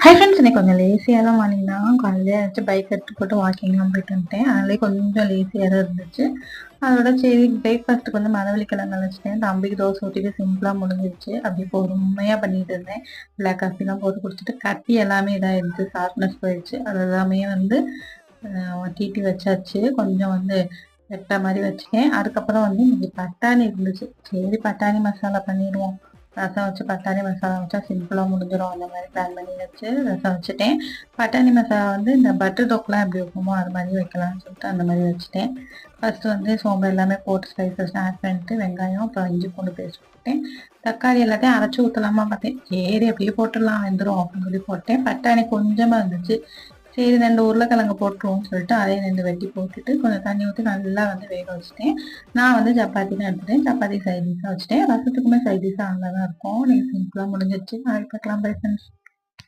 Hi friends, இன்னைக்கு கொஞ்சம் லேசியாக தான் மார்னிங் தான் காலையில ஏதாச்சும் பைக் எடுத்து போட்டு வாக்கிங்லாம் போயிட்டு வந்துட்டேன். அதனாலே கொஞ்சம் லேசியாக தான் இருந்துச்சு. அதோட சரி பிரேக்ஃபாஸ்ட்டுக்கு வந்து மரவள்ளி கிழங்கு வச்சுட்டேன். தம்பிக்கு தோசை ஊற்றிட்டு சிம்பிளாக முடிஞ்சிருச்சு. அப்படி பொறுமையாக பண்ணிட்டு இருந்தேன். பிளாக் காஃபிலாம் போட்டு குடிச்சிட்டு கட்டி எல்லாமே இதாகிடுச்சு, ஷார்ப்னஸ் போயிடுச்சு. அது எல்லாமே வந்து டீட்டி வச்சாச்சு. கொஞ்சம் வந்து வெட்ட மாதிரி வச்சுட்டேன். அதுக்கப்புறம் வந்து இன்னைக்கு பட்டாணி இருந்துச்சு. சரி பட்டாணி மசாலா பண்ணிடுவோம். ரசம் வச்சு பட்டாணி மசாலா வச்சா சிம்பிளாக முடிஞ்சிடும். அந்த மாதிரி பிளான் பண்ணி வச்சு ரசம் வச்சுட்டேன். பட்டாணி மசாலா வந்து இந்த பட்டர் தொக்குலாம் எப்படி வைப்போமோ அது மாதிரி வைக்கலாம்னு சொல்லிட்டு அந்த மாதிரி வச்சுட்டேன். ஃபஸ்ட்டு வந்து சோம்பு எல்லாமே போட்டு ஸ்பைசஸ் ஆட் பண்ணிட்டு வெங்காயம் அப்புறம் இஞ்சி பூண்டு பேஸ்ட் போட்டேன். தக்காளி எல்லாத்தையும் அரைச்சி ஊற்றலாமா பார்த்தேன். சரி அப்படியே போட்டுடலாம், வெந்துடும் அப்படின்னு சொல்லி போட்டேன். பட்டாணி கொஞ்சமாக இருந்துச்சு. சரி 2 உருளைக்கிழங்கு போட்டுருவோம்னு சொல்லிட்டு அதையும் 2 வெட்டி போட்டுட்டு கொஞ்சம் தண்ணி ஊற்றி நல்லா வந்து வேக வச்சுட்டேன். நான் வந்து சப்பாத்தி தான் எடுத்துட்டேன். சப்பாத்தி சைட் டிஷ்ஷாக வச்சுட்டேன். ரசத்துக்குமே சைட் டிஷ்ஷாக நல்லா தான் இருக்கும். நீங்கள் சிம்பிளாக முடிஞ்சிருச்சு. நாளைக்கு பார்க்கலாம். Bye friends.